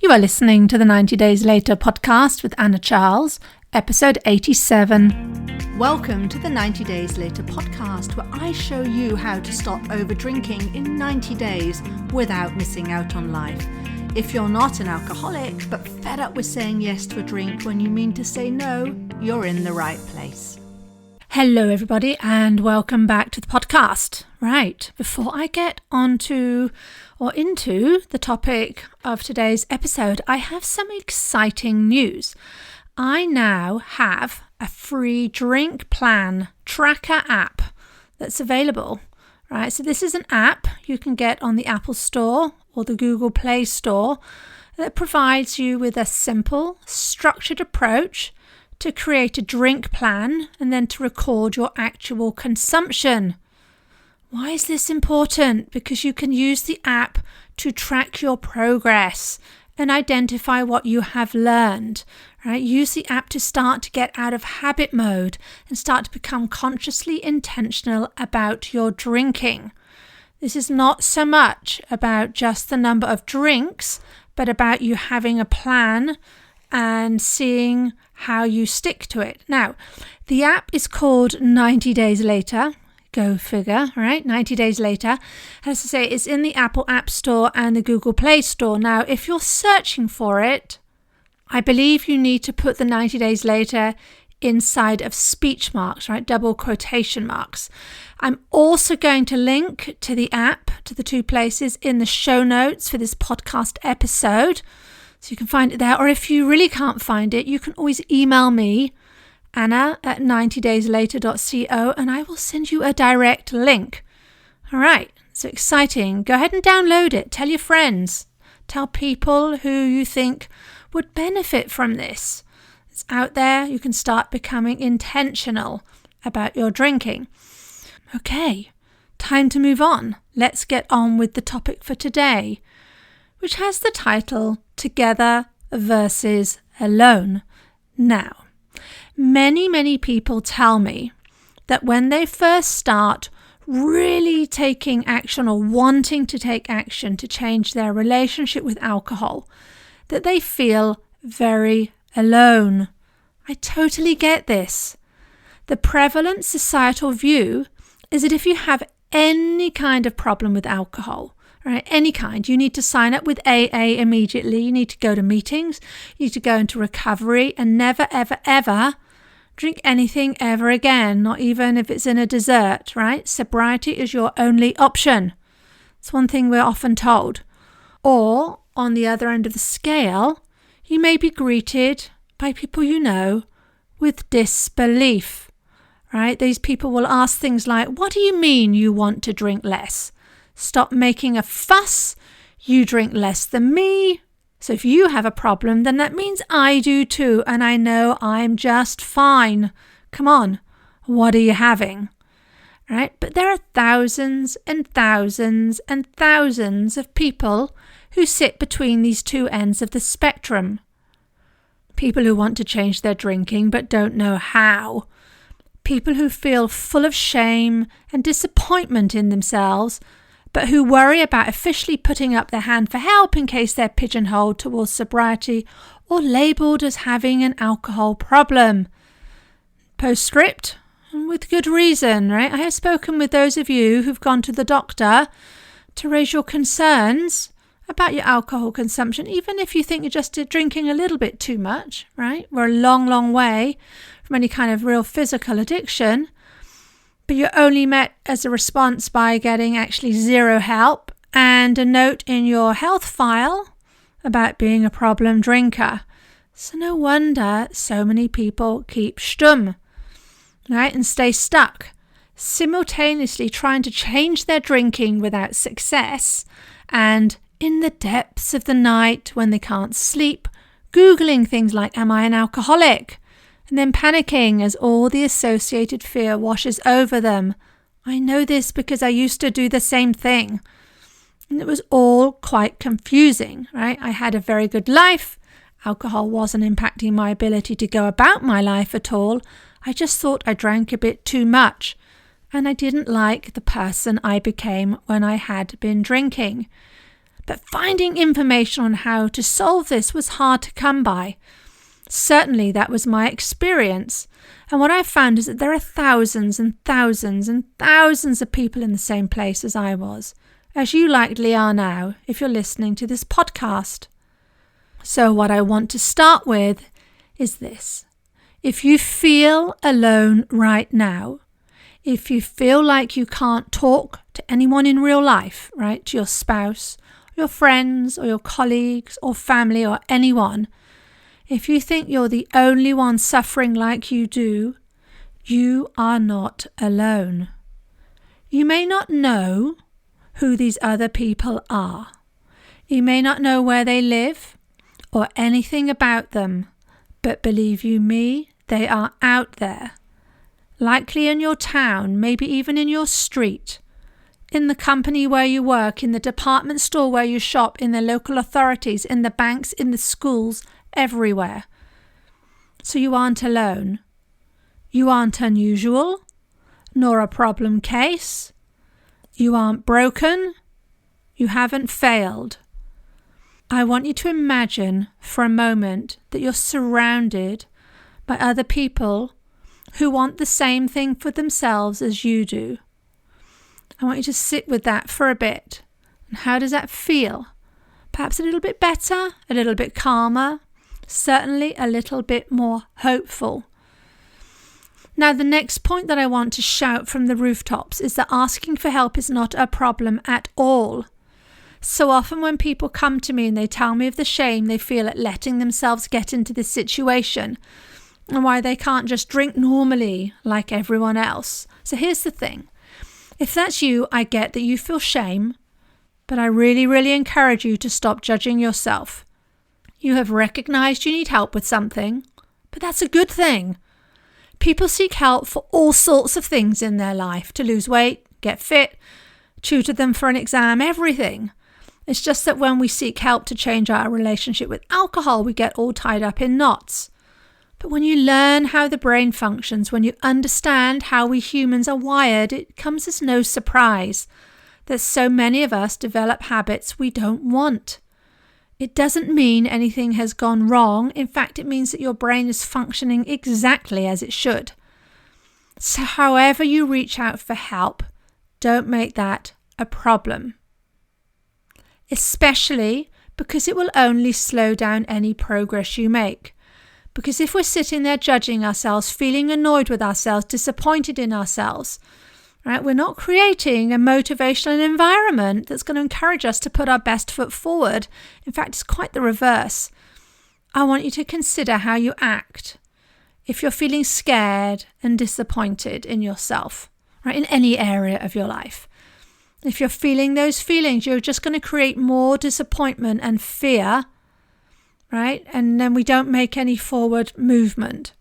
You are listening to the 90 Days Later podcast with Anna Charles, episode 87. Welcome to the 90 Days Later podcast, where I show you how to stop over drinking in 90 days without missing out on life. If you're not an alcoholic, but fed up with saying yes to a drink when you mean to say no, you're in the right place. Hello everybody and welcome back to the podcast. Right, before I get into the topic of today's episode, I have some exciting news. I now have a free drink plan tracker app that's available. Right, so this is an app you can get on the Apple Store or the Google Play Store that provides you with a simple, structured approach to create a drink plan and then to record your actual consumption. Why is this important? Because you can use the app to track your progress and identify what you have learned. Right? Use the app to start to get out of habit mode and start to become consciously intentional about your drinking. This is not so much about just the number of drinks, but about you having a plan and seeing how you stick to it. Now, the app is called 90 Days Later. Go figure, right? 90 Days Later. As I say, it's in the Apple App Store and the Google Play Store. Now, if you're searching for it, I believe you need to put the 90 Days Later inside of speech marks, right? Double quotation marks. I'm also going to link to the app, to the two places in the show notes for this podcast episode. So you can find it there. Or if you really can't find it, you can always email me, anna@90dayslater.co, and I will send you a direct link. All right, so exciting. Go ahead and download it. Tell your friends. Tell people who you think would benefit from this. It's out there. You can start becoming intentional about your drinking. Okay, time to move on. Let's get on with the topic for today, which has the title Together versus Alone. Now, many people tell me that when they first start really taking action or wanting to take action to change their relationship with alcohol, that they feel very alone. I totally get this. The prevalent societal view is that if you have any kind of problem with alcohol, right, any kind, you need to sign up with AA immediately. You need to go to meetings. You need to go into recovery and never, ever, ever drink anything ever again, not even if it's in a dessert, right? Sobriety is your only option. It's one thing we're often told. Or, on the other end of the scale, you may be greeted by people you know with disbelief, right? These people will ask things like, what do you mean you want to drink less? Stop making a fuss. You drink less than me. So if you have a problem, then that means I do too. And I know I'm just fine. Come on. What are you having? Right? But there are thousands and thousands and thousands of people who sit between these two ends of the spectrum. People who want to change their drinking but don't know how. People who feel full of shame and disappointment in themselves, but who worry about officially putting up their hand for help in case they're pigeonholed towards sobriety or labelled as having an alcohol problem. Postscript, with good reason, right? I have spoken with those of you who've gone to the doctor to raise your concerns about your alcohol consumption, even if you think you're just drinking a little bit too much, right? We're a long way from any kind of real physical addiction. But you're only met as a response by getting actually zero help and a note in your health file about being a problem drinker. So no wonder so many people keep stum, right, and stay stuck, simultaneously trying to change their drinking without success, and in the depths of the night when they can't sleep, Googling things like, am I an alcoholic? And then panicking as all the associated fear washes over them. I know this because I used to do the same thing. And it was all quite confusing, right? I had a very good life. Alcohol wasn't impacting my ability to go about my life at all. I just thought I drank a bit too much. And I didn't like the person I became when I had been drinking. But finding information on how to solve this was hard to come by. Certainly that was my experience. And what I've found is that there are thousands and thousands and thousands of people in the same place as I was, as you likely are now if you're listening to this podcast. So what I want to start with is this. If you feel alone right now, if you feel like you can't talk to anyone in real life, right, to your spouse, your friends or your colleagues or family or anyone, if you think you're the only one suffering like you do, you are not alone. You may not know who these other people are. You may not know where they live or anything about them, but believe you me, they are out there. Likely in your town, maybe even in your street, in the company where you work, in the department store where you shop, in the local authorities, in the banks, in the schools, everywhere. So you aren't alone. You aren't unusual, nor a problem case. You aren't broken. You haven't failed. I want you to imagine for a moment that you're surrounded by other people who want the same thing for themselves as you do. I want you to sit with that for a bit. And how does that feel? Perhaps a little bit better, a little bit calmer, certainly a little bit more hopeful. Now, the next point that I want to shout from the rooftops is that asking for help is not a problem at all. So often when people come to me and they tell me of the shame they feel at letting themselves get into this situation and why they can't just drink normally like everyone else. So here's the thing. If that's you, I get that you feel shame, but I really, really encourage you to stop judging yourself. You have recognized you need help with something, but that's a good thing. People seek help for all sorts of things in their life, to lose weight, get fit, tutor them for an exam, everything. It's just that when we seek help to change our relationship with alcohol, we get all tied up in knots. But when you learn how the brain functions, when you understand how we humans are wired, it comes as no surprise that so many of us develop habits we don't want. It doesn't mean anything has gone wrong. In fact, it means that your brain is functioning exactly as it should. So however you reach out for help, don't make that a problem. Especially because it will only slow down any progress you make. Because if we're sitting there judging ourselves, feeling annoyed with ourselves, disappointed in ourselves, right, we're not creating a motivational environment that's going to encourage us to put our best foot forward. In fact, it's quite the reverse. I want you to consider how you act if you're feeling scared and disappointed in yourself, right, in any area of your life. If you're feeling those feelings, you're just going to create more disappointment and fear, right? And then we don't make any forward movement.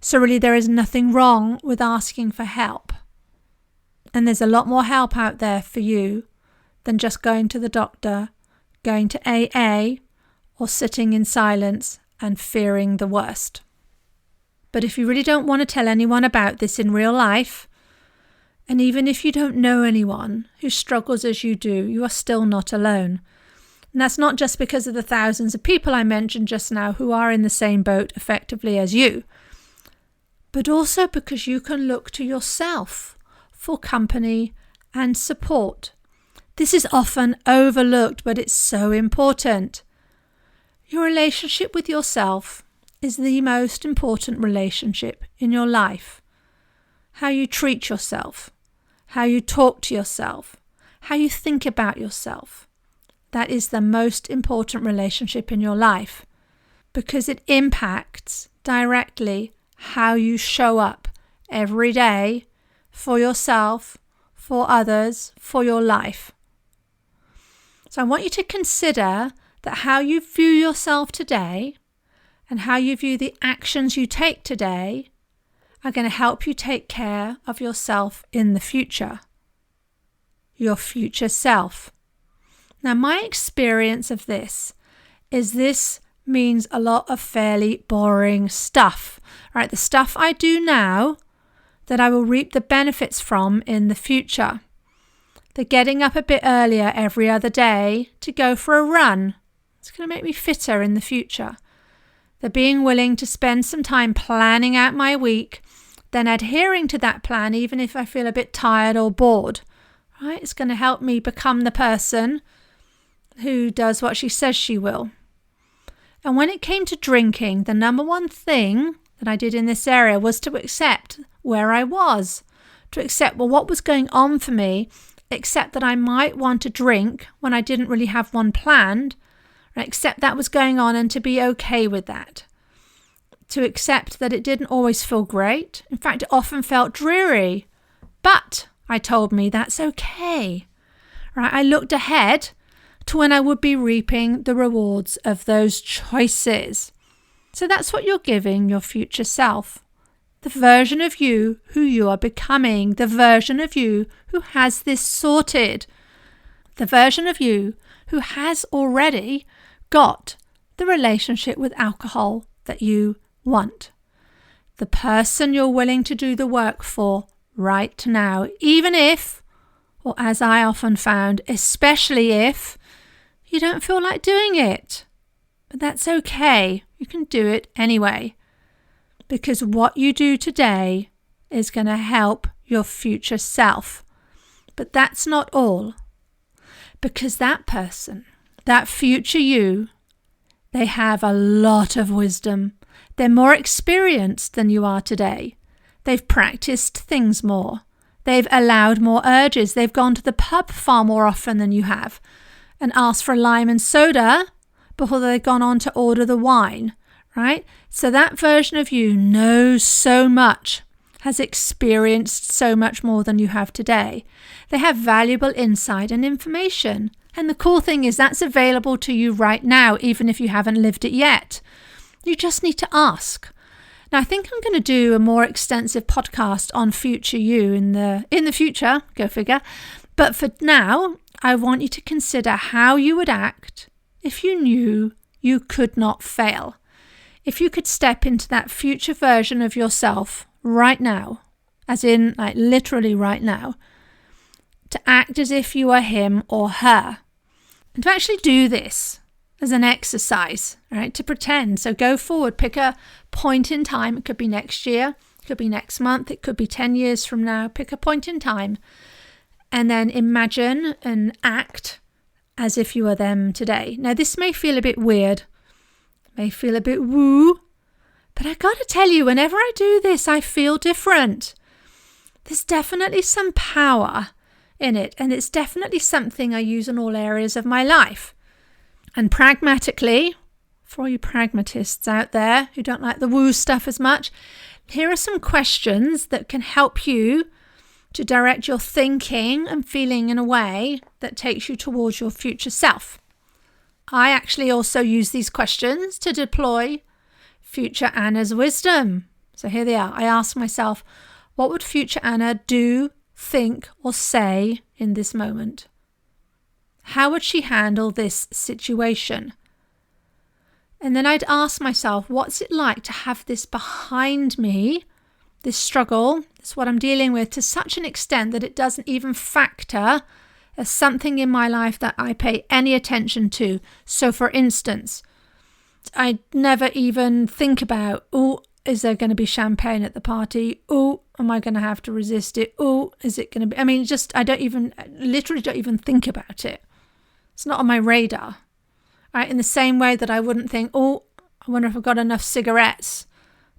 So really there is nothing wrong with asking for help. And there's a lot more help out there for you than just going to the doctor, going to AA, or sitting in silence and fearing the worst. But if you really don't want to tell anyone about this in real life, and even if you don't know anyone who struggles as you do, you are still not alone. And that's not just because of the thousands of people I mentioned just now who are in the same boat effectively as you, but also because you can look to yourself for company and support. This is often overlooked, but it's so important. Your relationship with yourself is the most important relationship in your life. How you treat yourself, how you talk to yourself, how you think about yourself. That is the most important relationship in your life because it impacts directly how you show up every day for yourself, for others, for your life. So I want you to consider that how you view yourself today and how you view the actions you take today are going to help you take care of yourself in the future. Your future self. Now, my experience of this is this means a lot of fairly boring stuff, right? The stuff I do now that I will reap the benefits from in the future. The getting up a bit earlier every other day to go for a run. It's going to make me fitter in the future. The being willing to spend some time planning out my week, then adhering to that plan even if I feel a bit tired or bored. Right? It's going to help me become the person who does what she says she will. And when it came to drinking, the number one thing that I did in this area was to accept where I was, to accept, what was going on for me, accept that I might want to drink when I didn't really have one planned, accept that was going on and to be okay with that. To accept that it didn't always feel great. In fact, it often felt dreary. But I told me that's okay. Right? I looked ahead to when I would be reaping the rewards of those choices. So that's what you're giving your future self. The version of you who you are becoming. The version of you who has this sorted. The version of you who has already got the relationship with alcohol that you want. The person you're willing to do the work for right now, even if, or as I often found, especially if you don't feel like doing it. But that's okay. You can do it anyway. Because what you do today is going to help your future self. But that's not all. Because that person, that future you, they have a lot of wisdom. They're more experienced than you are today. They've practiced things more. They've allowed more urges. They've gone to the pub far more often than you have and asked for a lime and soda before they've gone on to order the wine, right? So that version of you knows so much, has experienced so much more than you have today. They have valuable insight and information. And the cool thing is that's available to you right now, even if you haven't lived it yet. You just need to ask. Now, I think I'm going to do a more extensive podcast on future you in the future, go figure. But for now, I want you to consider how you would act if you knew you could not fail. If you could step into that future version of yourself right now, as in like literally right now, to act as if you are him or her. And to actually do this as an exercise, right? To pretend. So go forward, pick a point in time. It could be next year, it could be next month, it could be 10 years from now. Pick a point in time and then imagine and act as if you are them today. Now, this may feel a bit weird, may feel a bit woo, but I got to tell you, whenever I do this, I feel different. There's definitely some power in it, and it's definitely something I use in all areas of my life. And pragmatically, for all you pragmatists out there who don't like the woo stuff as much, here are some questions that can help you to direct your thinking and feeling in a way that takes you towards your future self. I actually also use these questions to deploy future Anna's wisdom. So here they are. I ask myself, what would future Anna do, think, or say in this moment? How would she handle this situation? And then I'd ask myself, what's it like to have this behind me, this struggle, this what I'm dealing with, to such an extent that it doesn't even factor as something in my life that I pay any attention to. So for instance, I never even think about, oh, is there going to be champagne at the party? Oh, am I going to have to resist it? Oh, is it going to be, I literally don't even think about it. It's not on my radar. Right? In the same way that I wouldn't think, oh, I wonder if I've got enough cigarettes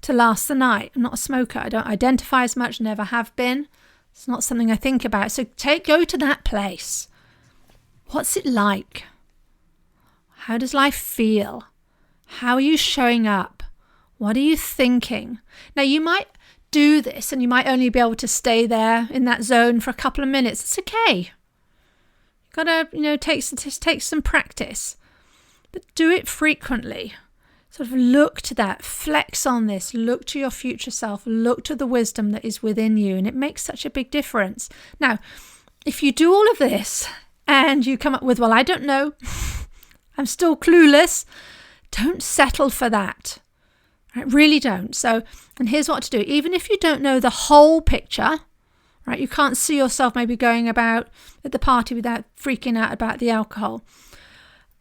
to last the night. I'm not a smoker. I don't identify as much, never have been. It's not something I think about. So go to that place. What's it like? How does life feel? How are you showing up? What are you thinking? Now, you might do this and you might only be able to stay there in that zone for a couple of minutes. It's okay. You've got to, take some practice. But do it frequently. Sort of look to that, flex on this, look to your future self, look to the wisdom that is within you, and it makes such a big difference. Now, if you do all of this and you come up with, well, I don't know, I'm still clueless, don't settle for that. Right? Really don't. So, and here's what to do. Even if you don't know the whole picture, right? You can't see yourself maybe going about at the party without freaking out about the alcohol.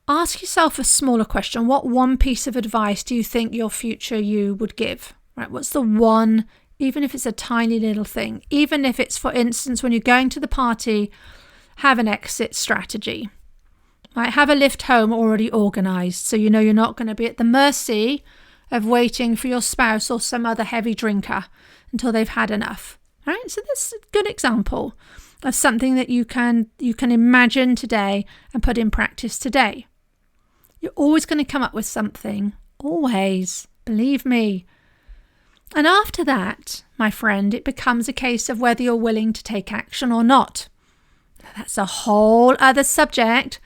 Ask yourself a smaller question. What one piece of advice do you think your future you would give? Right? What's the one, even if it's a tiny little thing, even if it's, for instance, when you're going to the party, have an exit strategy. Right? Have a lift home already organised so you know you're not going to be at the mercy of waiting for your spouse or some other heavy drinker until they've had enough. Right? So that's a good example of something that you can imagine today and put in practice today. You're always going to come up with something. Always. Believe me. And after that, my friend, it becomes a case of whether you're willing to take action or not. That's a whole other subject,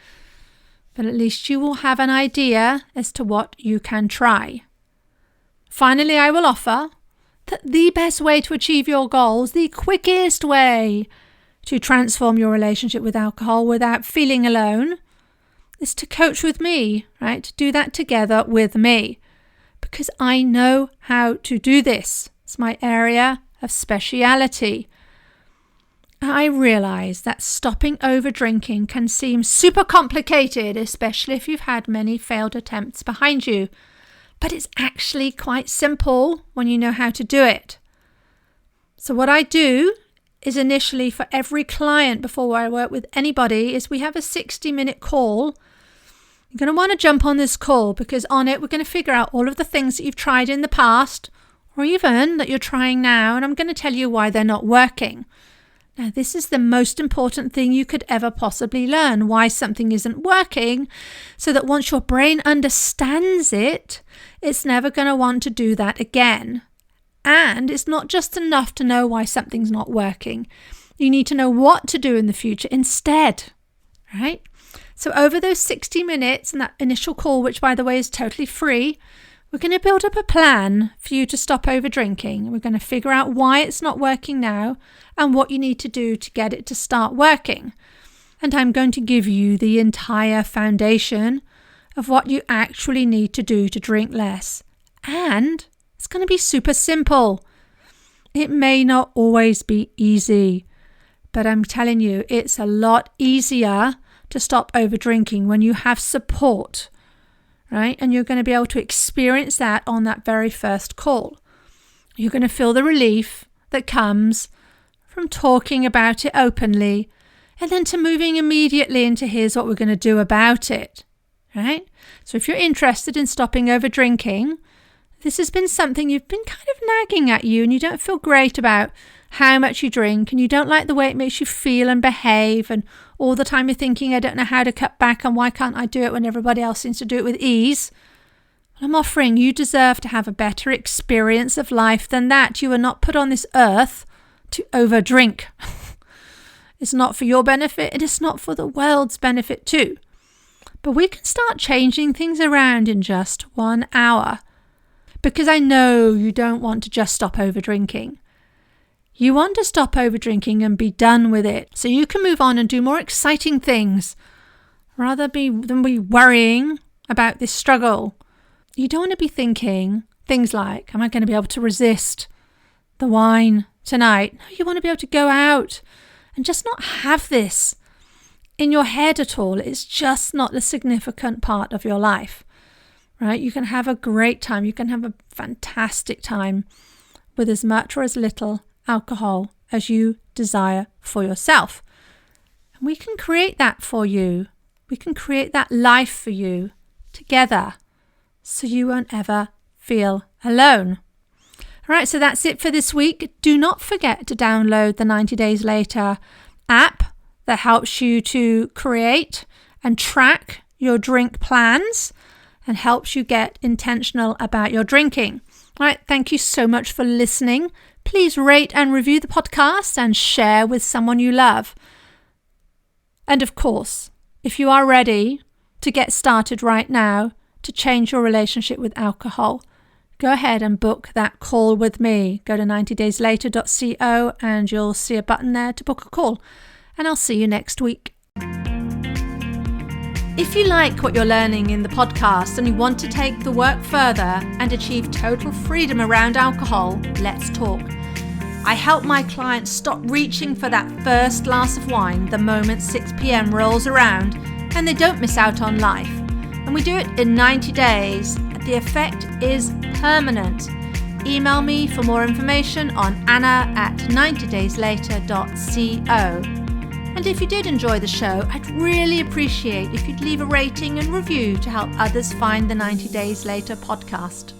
but at least you will have an idea as to what you can try. Finally, I will offer that the best way to achieve your goals, the quickest way to transform your relationship with alcohol without feeling alone, is to coach with me, right? To do that together with me, because I know how to do this. It's my area of speciality. I realize that stopping over drinking can seem super complicated, especially if you've had many failed attempts behind you. But it's actually quite simple when you know how to do it. So what I do is initially for every client before I work with anybody is we have a 60-minute call. You're going to want to jump on this call because on it we're going to figure out all of the things that you've tried in the past or even that you're trying now, and I'm going to tell you why they're not working. Now, this is the most important thing you could ever possibly learn, why something isn't working, so that once your brain understands it, it's never going to want to do that again. And it's not just enough to know why something's not working. You need to know what to do in the future instead, right? So over those 60 minutes and that initial call, which by the way is totally free, we're going to build up a plan for you to stop over drinking. We're going to figure out why it's not working now and what you need to do to get it to start working. And I'm going to give you the entire foundation of what you actually need to do to drink less. And it's going to be super simple. It may not always be easy, but I'm telling you, it's a lot easier to stop over drinking when you have support, right? And you're going to be able to experience that on that very first call. You're going to feel the relief that comes from talking about it openly and then to moving immediately into here's what we're going to do about it, right? So if you're interested in stopping over drinking, this has been something you've been kind of nagging at you and you don't feel great about how much you drink and you don't like the way it makes you feel and behave, and all the time you're thinking, I don't know how to cut back and why can't I do it when everybody else seems to do it with ease. Well, I'm offering you deserve to have a better experience of life than that. You are not put on this earth to overdrink. It's not for your benefit and it's not for the world's benefit too. But we can start changing things around in just 1 hour. Because I know you don't want to just stop over drinking. You want to stop over drinking and be done with it so you can move on and do more exciting things rather than be worrying about this struggle. You don't want to be thinking things like, am I going to be able to resist the wine tonight? No, you want to be able to go out and just not have this in your head at all. It's just not a significant part of your life, right? You can have a great time. You can have a fantastic time with as much or as little alcohol as you desire for yourself. And we can create that for you. We can create that life for you together so you won't ever feel alone. All right, so that's it for this week. Do not forget to download the 90 Days Later app that helps you to create and track your drink plans and helps you get intentional about your drinking. All right, thank you so much for listening. Please rate and review the podcast and share with someone you love. And of course, if you are ready to get started right now to change your relationship with alcohol, go ahead and book that call with me. Go to 90dayslater.co and you'll see a button there to book a call. And I'll see you next week. If you like what you're learning in the podcast and you want to take the work further and achieve total freedom around alcohol, let's talk. I help my clients stop reaching for that first glass of wine the moment 6 p.m. rolls around and they don't miss out on life. And we do it in 90 days. The effect is permanent. Email me for more information on anna@90dayslater.co. And if you did enjoy the show, I'd really appreciate if you'd leave a rating and review to help others find the 90 Days Later podcast.